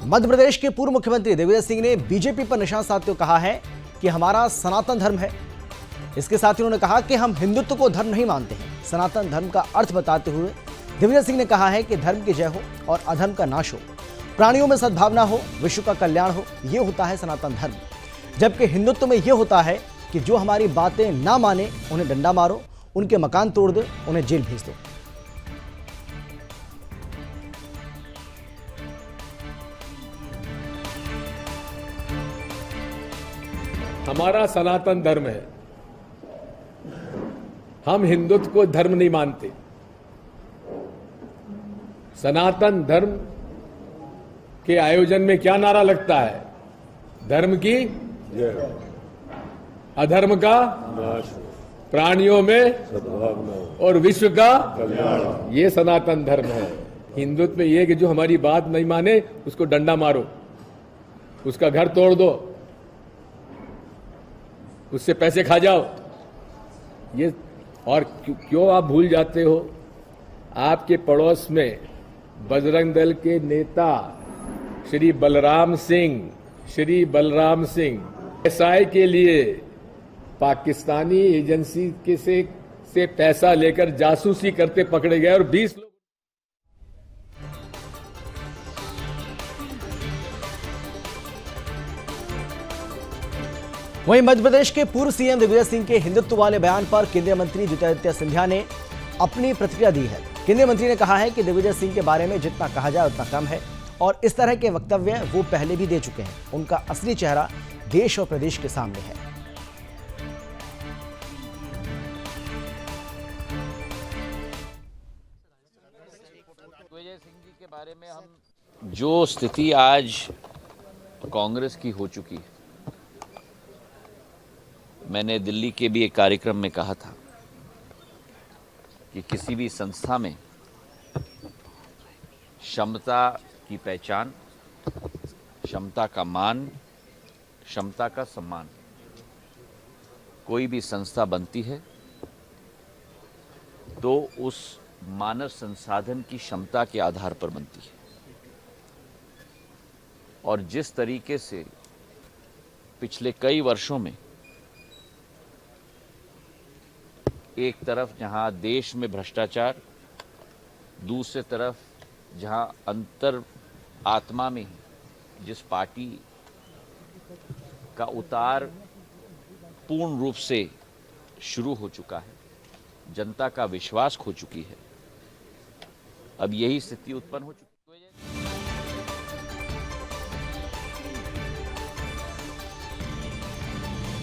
मध्य प्रदेश के पूर्व मुख्यमंत्री दिग्विजय सिंह ने बीजेपी पर निशाना साधते हुए कहा है कि हमारा सनातन धर्म है। इसके साथ ही उन्होंने कहा कि हम हिंदुत्व को धर्म नहीं मानते हैं। सनातन धर्म का अर्थ बताते हुए दिग्विजय सिंह ने कहा है कि धर्म की जय हो और अधर्म का नाश हो, प्राणियों में सद्भावना हो, विश्व का कल्याण हो, ये होता है सनातन धर्म। जबकि हिंदुत्व में यह होता है कि जो हमारी बातें ना माने उन्हें डंडा मारो, उनके मकान तोड़ दो, उन्हें जेल भेज दो। हमारा सनातन धर्म है, हम हिंदुत्व को धर्म नहीं मानते। सनातन धर्म के आयोजन में क्या नारा लगता है? धर्म की जय, अधर्म का नाश, प्राणियों में सद्भावना और विश्व का कल्याण। ये सनातन धर्म है। हिंदुत्व में ये कि जो हमारी बात नहीं माने उसको डंडा मारो, उसका घर तोड़ दो, उससे पैसे खा जाओ। ये और क्यों आप भूल जाते हो? आपके पड़ोस में बजरंग दल के नेता श्री बलराम सिंह एसआई के लिए पाकिस्तानी एजेंसी के से पैसा लेकर जासूसी करते पकड़े गए और 20 लोग। वहीं मध्य प्रदेश के पूर्व सीएम दिग्विजय सिंह के हिंदुत्व वाले बयान पर केंद्रीय मंत्री ज्योतिरादित्य सिंधिया ने अपनी प्रतिक्रिया दी है। केंद्रीय मंत्री ने कहा है कि दिग्विजय सिंह के बारे में जितना कहा जाए उतना कम है और इस तरह के वक्तव्य वो पहले भी दे चुके हैं। उनका असली चेहरा देश और प्रदेश के सामने है। दिग्विजय सिंह जी के बारे में हम जो स्थिति आज कांग्रेस की हो चुकी है, मैंने दिल्ली के भी एक कार्यक्रम में कहा था कि किसी भी संस्था में क्षमता की पहचान, क्षमता का मान, क्षमता का सम्मान, कोई भी संस्था बनती है तो उस मानव संसाधन की क्षमता के आधार पर बनती है। और जिस तरीके से पिछले कई वर्षों में एक तरफ जहां देश में भ्रष्टाचार, दूसरी तरफ जहां अंतर आत्मा में जिस पार्टी का उतार पूर्ण रूप से शुरू हो चुका है, जनता का विश्वास खो चुकी है, अब यही स्थिति उत्पन्न हो चुकी है।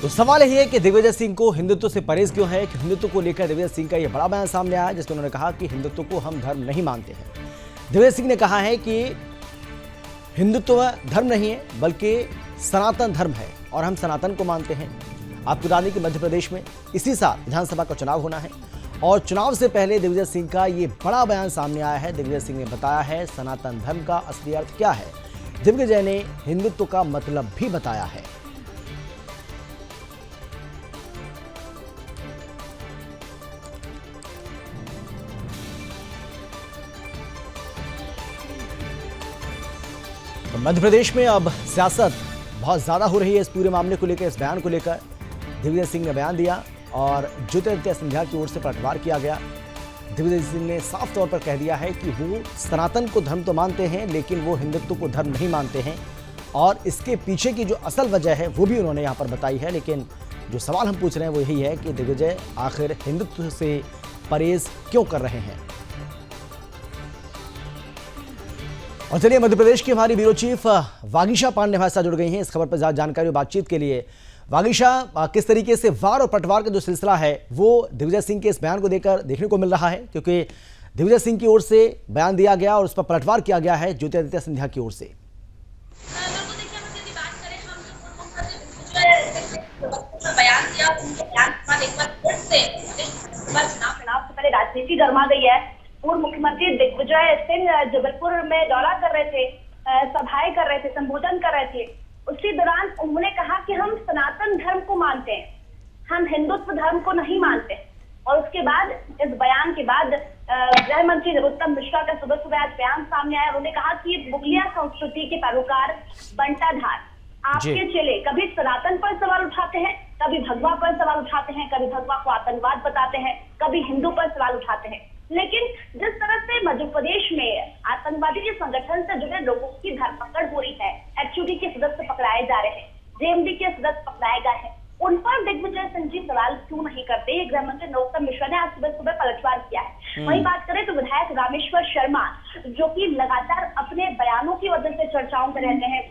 तो सवाल यही है कि दिग्विजय सिंह को हिंदुत्व से परहेज क्यों है कि हिंदुत्व को लेकर दिग्विजय सिंह का यह बड़ा बयान सामने आया, जिसमें उन्होंने कहा कि हिंदुत्व को हम धर्म नहीं मानते हैं। दिग्विजय सिंह ने कहा है कि हिंदुत्व धर्म नहीं है बल्कि सनातन धर्म है और हम सनातन को मानते हैं। आपको बता दें कि मध्य प्रदेश में इसी साल विधानसभा का चुनाव होना है और चुनाव से पहले दिग्विजय सिंह का ये बड़ा बयान सामने आया है। दिग्विजय सिंह ने बताया है सनातन धर्म का असली अर्थ क्या है। दिग्विजय ने हिंदुत्व का मतलब भी बताया है। तो मध्य प्रदेश में अब सियासत बहुत ज्यादा हो रही है इस पूरे मामले को लेकर, इस बयान को लेकर। दिग्विजय सिंह ने बयान दिया और ज्योतिरादित्य सिंधिया की ओर से पलटवार किया गया। दिग्विजय सिंह ने साफ तौर पर कह दिया है कि वो सनातन को धर्म तो मानते हैं लेकिन वो हिंदुत्व को धर्म नहीं मानते हैं और इसके पीछे की जो असल वजह है वो भी उन्होंने यहाँ पर बताई है। लेकिन जो सवाल हम पूछ रहे हैं वो यही है कि दिग्विजय आखिर हिंदुत्व से परहेज क्यों कर रहे हैं। और चलिए मध्य प्रदेश की हमारी ब्यूरो चीफ वागीशा पांडे हमारे साथ जुड़ गई हैं इस खबर पर जानकारी और बातचीत के लिए। वागीशा, किस तरीके से वार और पटवार का जो सिलसिला है वो दिग्विजय सिंह के इस बयान को देकर देखने को मिल रहा है, क्योंकि दिग्विजय सिंह की ओर से बयान दिया गया और उस पर पलटवार किया गया है ज्योतिरादित्य सिंधिया की ओर से। राजनीति गर्मा गई है। पूर्व मुख्यमंत्री दिग्विजय सिंह जबलपुर में दौरा कर रहे थे, सभाएं कर रहे थे, संबोधन कर रहे थे। उसी दौरान उन्होंने कहा कि हम सनातन धर्म को मानते हैं, हम हिंदुत्व धर्म को नहीं मानते। और उसके बाद इस बयान के बाद गृह मंत्री नरोत्तम मिश्रा का सुबह सुबह आज बयान सामने आया। उन्होंने कहा कि मुगलिया संस्कृति के पैरोकार बंटाधार आपके चेले कभी सनातन पर सवाल उठाते हैं, कभी भगवा पर सवाल उठाते हैं, कभी भगवा को आतंकवाद बताते हैं, कभी हिंदू पर सवाल उठाते हैं। लेकिन जिस तरह से मध्य प्रदेश में आतंकवादी के संगठन से जुड़े लोगों की धरपकड़ हो रही है, एचयूडी के सदस्य पकड़ाए जा रहे हैं, जेएमबी के सदस्य पकड़ाए गए हैं, उन पर दिग्विजय सिंह जी सवाल क्यों नहीं करते? गृह मंत्री नरोत्तम मिश्रा ने आज सुबह सुबह पलटवार किया है। वहीं बात करें तो विधायक रामेश्वर शर्मा, जो कि लगातार अपने बयानों की वजह से चर्चाओं में रहते हैं,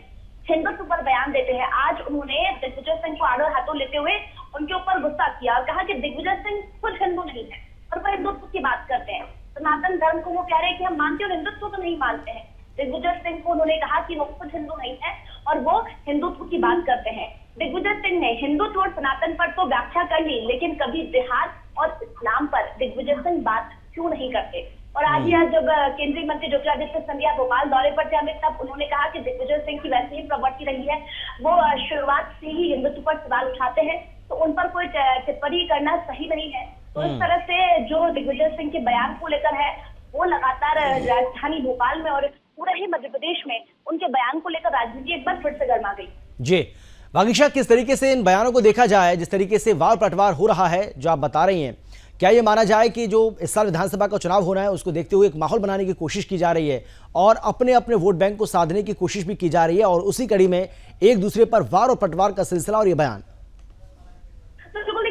हिंदुत्व पर बयान देते हैं, आज उन्होंने दिग्विजय सिंह को आड़े हाथों लेते हुए उनके ऊपर गुस्सा किया और कहा कि दिग्विजय सिंह खुद हिंदू नहीं है और वह हिंदुत्व की बात करते हैं। सनातन धर्म को वो कह रहे हैं कि हम मानते हैं और हिंदुत्व को नहीं मानते हैं। दिग्विजय सिंह को उन्होंने कहा कि वो खुद हिंदू नहीं है और वो हिंदुत्व की बात करते हैं। दिग्विजय सिंह ने हिंदुत्व और सनातन पर तो व्याख्या कर ली, लेकिन कभी जिहाद और इस्लाम पर दिग्विजय सिंह बात क्यों नहीं करते? और आज ही आज जब केंद्रीय मंत्री ज्योतिरादित्य सिंधिया भोपाल दौरे पर थे अमित, तब उन्होंने कहा कि दिग्विजय सिंह की वैसे ही प्रवृत्ति रही है, वो शुरुआत से ही हिंदुत्व पर सवाल उठाते हैं, तो उन पर कोई टिप्पणी करना सही नहीं है। तो इस तरह से जो दिग्विजय सिंह के बयान को लेकर है, वो लगातार राजधानी भोपाल में और पूरे ही मध्य प्रदेश में उनके बयान को लेकर राजनीति एक बार फिर से गर्मा गई। जी वागीशा, किस तरीके से इन बयानों को देखा जाए, जिस तरीके से वार पलटवार हो रहा है जो आप बता रही हैं, क्या ये माना जाए कि जो इस साल विधानसभा का चुनाव होना है उसको देखते हुए एक माहौल बनाने की कोशिश की जा रही है और अपने अपने वोट बैंक को साधने की कोशिश भी की जा रही है और उसी कड़ी में एक दूसरे पर वार और पलटवार का सिलसिला और ये बयान?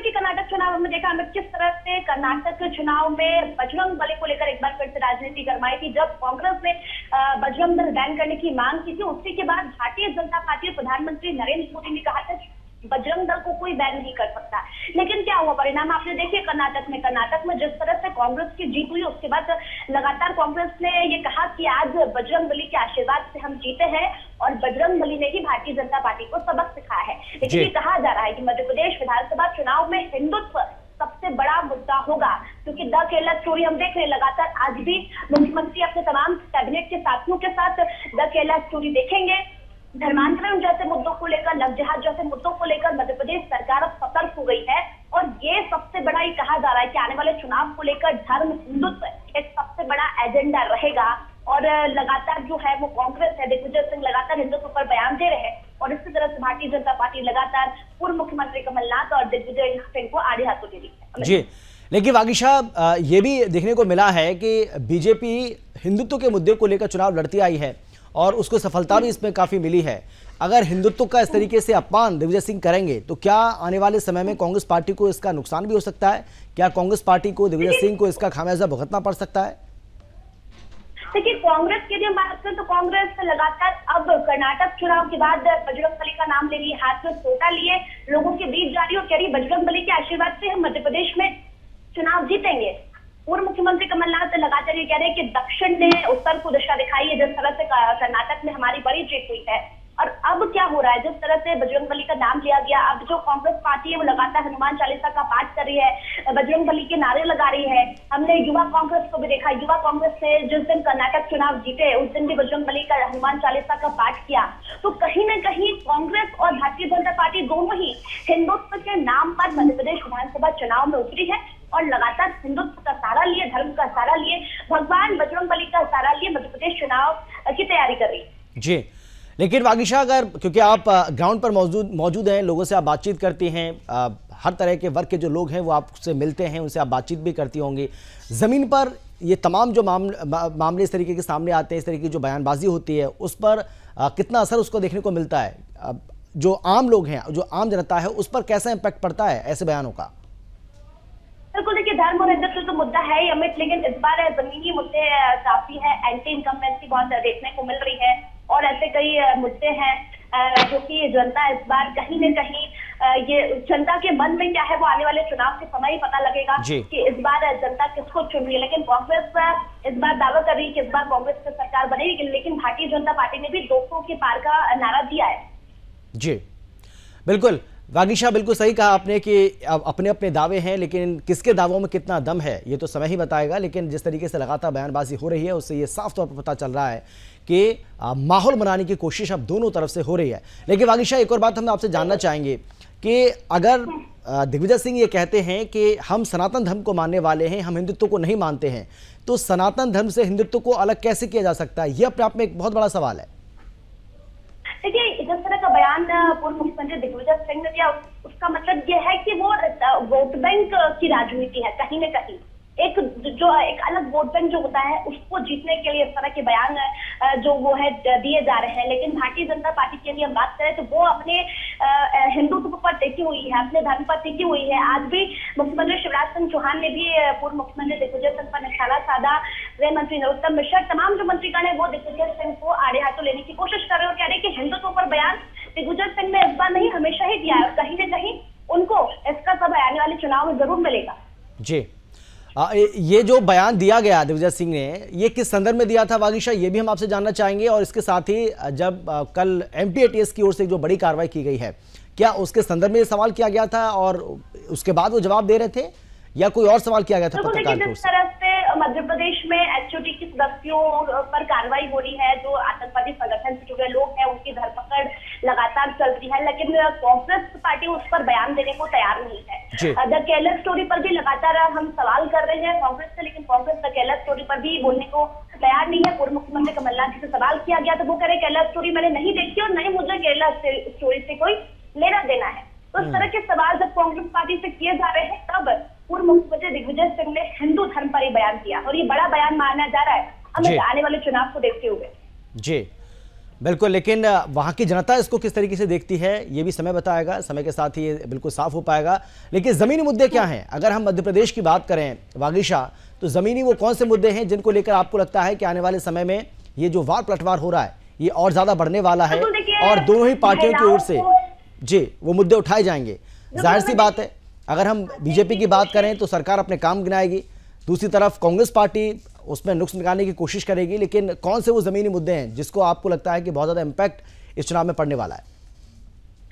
कर्नाटक चुनाव हमने देखा हमें किस तरह से कर्नाटक के चुनाव में बजरंग बली को लेकर एक बार फिर से राजनीति गरमाई थी। जब कांग्रेस ने बजरंग दल बैन करने की मांग की थी, उसी के बाद भारतीय जनता पार्टी और प्रधानमंत्री नरेंद्र मोदी ने कहा था बजरंग दल को कोई बैन नहीं कर सकता। लेकिन क्या हुआ परिणाम आपने देखिए कर्नाटक में जिस तरह से कांग्रेस की जीत हुई, उसके बाद लगातार कांग्रेस ने ये कहा कि आज बजरंग बली के आशीर्वाद से हम जीते हैं और बजरंग बली ने ही भारतीय जनता पार्टी को सबक सिखाया है। लेकिन ये कहा जा रहा है कि मध्य प्रदेश विधानसभा चुनाव में हिंदुत्व सबसे बड़ा मुद्दा होगा, क्योंकि द केरला स्टोरी हम देख रहे हैं लगातार। आज भी मुख्यमंत्री अपने तमाम कैबिनेट के साथियों के साथ द केरला स्टोरी देखेंगे। धर्मांतरण जैसे मुद्दों को लेकर, लव जिहाद जैसे मुद्दों को लेकर मध्य प्रदेश सरकार अब सतर्क हो गई है और ये सबसे बड़ा ये कहा जा रहा है कि आने वाले चुनाव को लेकर धर्म हिंदुत्व एक सबसे बड़ा एजेंडा रहेगा। और लगातार जो है वो कांग्रेस है, दिग्विजय सिंह लगातार हिंदुत्व पर बयान दे रहे हैं और इसी तरह से भारतीय जनता पार्टी लगातार पूर्व मुख्यमंत्री कमलनाथ और दिग्विजय सिंह को आड़े हाथों दे रही है। जी, लेकिन वागीशा, ये भी देखने को मिला है कि बीजेपी हिंदुत्व के मुद्दे को लेकर चुनाव लड़ती आई है और उसको सफलता भी इसमें काफी मिली है। अगर हिंदुत्व का इस तरीके से अपमान दिग्विजय सिंह करेंगे तो क्या आने वाले समय में कांग्रेस पार्टी को इसका नुकसान भी हो सकता है? क्या कांग्रेस पार्टी को दिग्विजय सिंह को इसका खामियाजा भुगतना पड़ सकता है? देखिए, कांग्रेस की यदि बात करें तो कांग्रेस लगातार अब कर्नाटक चुनाव के बाद बजरंग बली का नाम ले रही है, हाथ में सोटा लिए लोगों के बीच जा रही और कह रही बजरंग बली के आशीर्वाद से हम मध्य प्रदेश में चुनाव जीतेंगे। पूर्व मुख्यमंत्री कमलनाथ लगातार ये कह रहे हैं कि दक्षिण ने उत्तर को दिशा दिखाई है, जिस तरह से कर्नाटक में हमारी बड़ी जीत हुई है। और अब क्या हो रहा है, जिस तरह से बजरंग बली का नाम लिया गया, अब जो कांग्रेस पार्टी है वो लगातार हनुमान चालीसा का पाठ कर रही है, बजरंग बली के नारे लगा रही है। हमने युवा कांग्रेस को भी देखा, युवा कांग्रेस ने जिस दिन कर्नाटक चुनाव जीते उस दिन भी बजरंग बली का हनुमान चालीसा का पाठ किया। तो कहीं ना कहीं कांग्रेस और भारतीय जनता पार्टी दोनों ही हिंदुत्व के नाम पर मध्य प्रदेश विधानसभा चुनाव में उतरी है और लगातार हिंदुत्व का सहारा लिए, धर्म का सहारा लिए, भगवान बजरंग बली का सहारा लिए मध्य प्रदेश चुनाव की तैयारी कर रही है। जी, लेकिन वागीशा, अगर क्योंकि आप ग्राउंड पर मौजूद हैं, लोगों से आप बातचीत करती हैं, हर तरह के वर्ग के जो लोग हैं वो आपसे मिलते हैं, उनसे आप बातचीत भी करती होंगी। ज़मीन पर ये तमाम जो मामले इस तरीके के सामने आते हैं, इस तरीके की जो बयानबाजी होती है, उस पर कितना असर उसको देखने को मिलता है? जो आम लोग हैं, जो आम जनता है, उस पर कैसा इम्पैक्ट पड़ता है ऐसे बयानों का? बिल्कुल, देखिए धर्म और हिंदुत्व तो मुद्दा है ही अमित, लेकिन इस बार जमीनी मुद्दे काफी है। एंटी इनकम्बेंसी बहुत देखने को मिल रही है और ऐसे कई मुद्दे हैं जो कि जनता इस बार कहीं न कहीं ये जनता के मन में क्या है वो आने वाले चुनाव के समय ही पता लगेगा कि इस बार जनता किसको चुन रही है। लेकिन कांग्रेस इस बार दावा कर रही है कि इस बार कांग्रेस की सरकार बनेगी, लेकिन भारतीय जनता पार्टी ने भी 200 के पार का नारा दिया है। जी बिल्कुल वागीशा, बिल्कुल सही कहा आपने कि अपने अपने दावे हैं, लेकिन किसके दावों में कितना दम है ये तो समय ही बताएगा। लेकिन जिस तरीके से लगातार बयानबाजी हो रही है उससे ये साफ तौर पर पता चल रहा है कि माहौल बनाने की कोशिश अब दोनों तरफ से हो रही है। लेकिन वागीशा, एक और बात हम आपसे जानना चाहेंगे कि अगर दिग्विजय सिंह ये कहते हैं कि हम सनातन धर्म को मानने वाले हैं, हम हिंदुत्व को नहीं मानते हैं, तो सनातन धर्म से हिंदुत्व को अलग कैसे किया जा सकता है? ये अपने आप में एक बहुत बड़ा सवाल है। देखिए, जिस तरह का बयान पूर्व मुख्यमंत्री दिग्विजय सिंह ने दिया, उसका मतलब ये है कि वो वोट बैंक की राजनीति है कहीं न कहीं। एक अलग वोट बैंक जो होता है उसको जीतने के लिए इस तरह के बयान जो वो है दिए जा रहे हैं। लेकिन भारतीय जनता पार्टी की यदि हम बात करें तो वो अपने हिंदुत्व पर टिकी हुई है, अपने धर्म पर टिकी हुई है। आज भी मुख्यमंत्री शिवराज सिंह चौहान ने भी पूर्व मुख्यमंत्री दिग्विजय सिंह पर निशाना साधा। गृह मंत्री नरोत्तम मिश्रा, तमाम जो मंत्रीगण है वो दिग्विजय सिंह को आड़े हाथों लेने की कोशिश कर रहे हैं और कह रहे हैं कि हिंदुत्व पर बयान दिग्विजय सिंह ने इस बार नहीं, हमेशा ही दिया है और कहीं न कहीं उनको इसका सब आने वाले चुनाव में जरूर मिलेगा। जी, ये जो बयान दिया गया दिग्विजय सिंह ने, ये किस संदर्भ में दिया था वागीशा, ये भी हम आपसे जानना चाहेंगे। और इसके साथ ही जब कल MTATS की ओर से जो बड़ी कार्रवाई की गई है, क्या उसके संदर्भ में ये सवाल किया गया था और उसके बाद वो जवाब दे रहे थे या कोई और सवाल किया गया था पत्रकार की ओर से? जिस तरह से मध्य प्रदेश में HOT की सदस्यों पर कार्रवाई हो रही है, जो आतंकवादी संगठन से जुड़े लोग हैं उनकी धरपकड़ लगातार चल रही है, लेकिन कांग्रेस पार्टी उस पर बयान देने को तैयार नहीं है। द केरला स्टोरी पर भी लगातार हम सवाल कर रहे हैं कांग्रेस से, लेकिन कांग्रेस द केरला स्टोरी पर भी बोलने को तैयार नहीं है। पूर्व मुख्यमंत्री कमलनाथ जी से सवाल किया गया तो वो कह रहे केरला स्टोरी मैंने नहीं देखी और नहीं मुझे केरला स्टोरी से कोई लेना देना है। तो इस तरह के सवाल जब कांग्रेस पार्टी से किए जा रहे हैं तब पूर्व मुख्यमंत्री दिग्विजय सिंह ने हिंदू धर्म पर ही बयान दिया और ये बड़ा बयान माना जा रहा है आने वाले चुनाव को देखते हुए। जी बिल्कुल, लेकिन वहां की जनता इसको किस तरीके से देखती है ये भी समय बताएगा, समय के साथ ही ये बिल्कुल साफ हो पाएगा। लेकिन जमीनी मुद्दे क्या हैं? अगर हम मध्य प्रदेश की बात करें वागीशा, तो जमीनी वो कौन से मुद्दे हैं जिनको लेकर आपको लगता है कि आने वाले समय में ये जो वार पलटवार हो रहा है ये और ज्यादा बढ़ने वाला है और दोनों ही पार्टियों की ओर से जी वो मुद्दे उठाए जाएंगे? जाहिर सी बात है, अगर हम बीजेपी की बात करें तो सरकार अपने काम गिनाएगी, दूसरी तरफ कांग्रेस पार्टी उसमें नुक्स निकालने की कोशिश करेगी। लेकिन कौन से वो जमीनी मुद्दे हैं जिसको आपको लगता है कि बहुत ज्यादा इंपैक्ट इस चुनाव में पड़ने वाला है?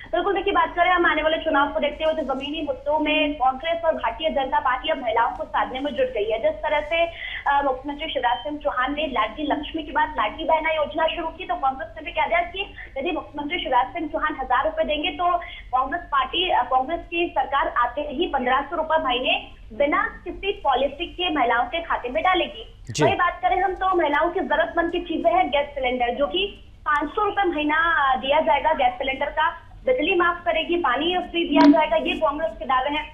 बिल्कुल, देखिए बात करें हम आने वाले चुनाव को देखते हुए तो जमीनी मुद्दों में कांग्रेस और भारतीय जनता पार्टी अब महिलाओं को साधने में जुट गई है। जिस तरह से मुख्यमंत्री शिवराज सिंह चौहान ने लाडली लक्ष्मी के बाद लाडली बहना योजना शुरू की, तो कांग्रेस ने भी कह दिया कि यदि मुख्यमंत्री शिवराज सिंह चौहान 1000 रुपए देंगे तो कांग्रेस की सरकार आते ही 1500 रुपए महीने बिना किसी पॉलिसी के महिलाओं के खाते में डालेगी। वही बात करें हम तो महिलाओं की जरूरतमंद की चीजें हैं गैस सिलेंडर, जो की 500 रुपए महीना दिया जाएगा गैस सिलेंडर का, बिजली माफ करेगी, पानी फ्री दिया जाएगा, ये कांग्रेस के दावे हैं।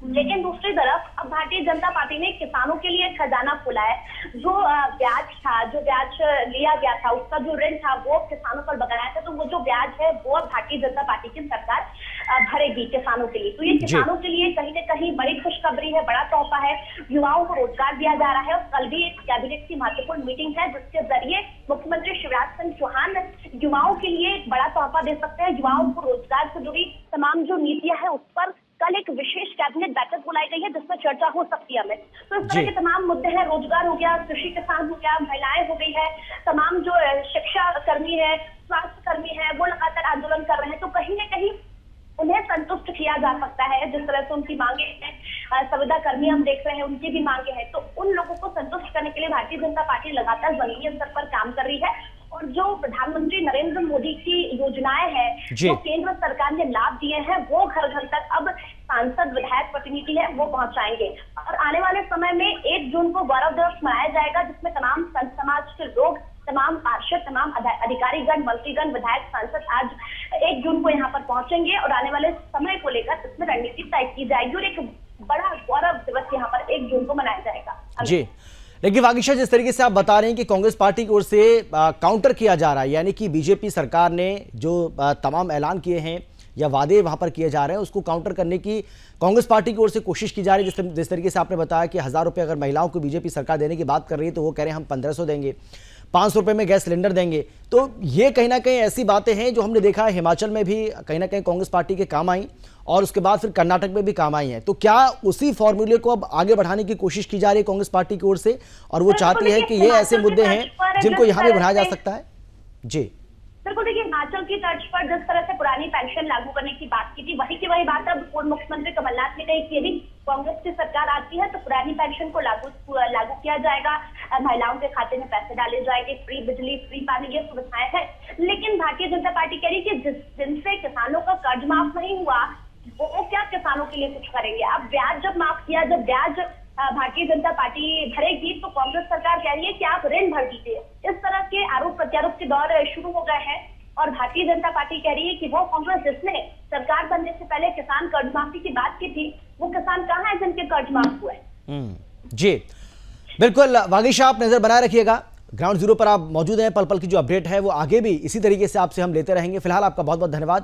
लेकिन दूसरी तरफ अब भारतीय जनता पार्टी ने किसानों के लिए खजाना खोला है। जो ब्याज लिया गया था, उसका जो ऋण था वो किसानों पर बकाया था, तो वो जो ब्याज है वो अब भारतीय जनता पार्टी की सरकार भरेगी किसानों के लिए। तो ये किसानों के लिए कहीं न कहीं बड़ी खुशखबरी है, बड़ा तोहफा है। युवाओं को रोजगार दिया जा रहा है और कल भी एक कैबिनेट की महत्वपूर्ण मीटिंग है जिसके जरिए मुख्यमंत्री शिवराज सिंह चौहान युवाओं के लिए एक बड़ा तोहफा दे सकते हैं। युवाओं को रोजगार से जुड़ी तमाम जो नीतियां हैं उस पर कल एक विशेष कैबिनेट बैठक बुलाई गई है जिसमें चर्चा हो सकती है हमें। तो इस तरह के तमाम मुद्दे हैं, रोजगार हो गया, कृषि किसान हो गया, महिलाएं हो गई है, तमाम जो शिक्षा कर्मी है, स्वास्थ्य कर्मी है, वो लगातार आंदोलन कर रहे हैं। तो कहीं न कहीं उन्हें संतुष्ट किया जा सकता है। जिस तरह से उनकी मांगे हैं, संविदा कर्मी हम देख रहे हैं उनकी भी मांगे हैं, तो उन लोगों को संतुष्ट करने के लिए भारतीय जनता पार्टी लगातार जमीनी स्तर पर काम कर रही है। और जो प्रधानमंत्री नरेंद्र मोदी की योजनाएं हैं जो केंद्र सरकार ने लाभ दिए हैं वो घर घर तक अब सांसद विधायक प्रतिनिधि है वो पहुंचाएंगे। और आने वाले समय में 1 जून को गौरव दिवस मनाया जाएगा जिसमें तमाम संत समाज के लोग, तमाम पार्षद, तमाम अधिकारीगण, मंत्रीगण, विधायक, सांसद आज 1 जून को यहाँ पर पहुंचेंगे और आने वाले समय को लेकर इसमें रणनीति तय की जाएगी और एक बड़ा गौरव दिवस यहाँ पर 1 जून को मनाया जाएगा। जी, लेकिन वागीशा जिस तरीके से आप बता रहे हैं कि कांग्रेस पार्टी की ओर से काउंटर किया जा रहा है, यानी कि बीजेपी सरकार ने जो तमाम ऐलान किए हैं या वादे वहां पर किए जा रहे हैं उसको काउंटर करने की कांग्रेस पार्टी की ओर से कोशिश की जा रही है। जिस तरीके से आपने बताया कि 1000 रुपये अगर महिलाओं को बीजेपी सरकार देने की बात कर रही है तो वो कह रहे हैं हम 1500 देंगे, 500 रुपये में गैस सिलेंडर देंगे। तो ये कहीं ना कहीं ऐसी बातें हैं जो हमने देखा है हिमाचल में भी कहीं ना कहीं कांग्रेस पार्टी के काम आई और उसके बाद फिर कर्नाटक में भी काम आई है। तो क्या उसी फॉर्मूले को अब आगे बढ़ाने की कोशिश की जा रही है कांग्रेस पार्टी की ओर से और वो चाहती है कि ये ऐसे मुद्दे हैं जिनको यहाँ भी बढ़ाया जा सकता है? जी बिल्कुल, देखिए हिमाचल की तर्ज पर जिस तरह से पुरानी पेंशन लागू करने की बात की थी वही की वही बात अब पूर्व मुख्यमंत्री कमलनाथ ने कही कि यदि कांग्रेस की सरकार आती है तो पुरानी पेंशन को लागू किया जाएगा, महिलाओं के खाते में पैसे डाले जाएंगे, फ्री बिजली, फ्री पानी, ये सुविधाएं हैं। लेकिन भारतीय जनता पार्टी कह रही है कि जिस दिन से किसानों का कर्ज माफ नहीं हुआ, वो क्या किसानों के लिए कुछ करेंगे? अब ब्याज जब माफ किया, जब ब्याज भारतीय जनता पार्टी भरेगी, तो कांग्रेस सरकार कह रही है कि आप ऋण भर दीजिए। इस तरह के आरोप प्रत्यारोप के दौर शुरू हो गए हैं और भारतीय जनता पार्टी कह रही है कि वो कांग्रेस जिसने सरकार बनने से पहले किसान कर्ज माफी की बात की थी, वो किसान कहाँ है जिनके कर्ज माफ हुए? जी बिल्कुल वागीश, आप नजर बनाए रखिएगा, ग्राउंड जीरो पर आप मौजूद हैं। पल पल की जो अपडेट है वो आगे भी इसी तरीके से आपसे हम लेते रहेंगे। फिलहाल आपका बहुत बहुत धन्यवाद।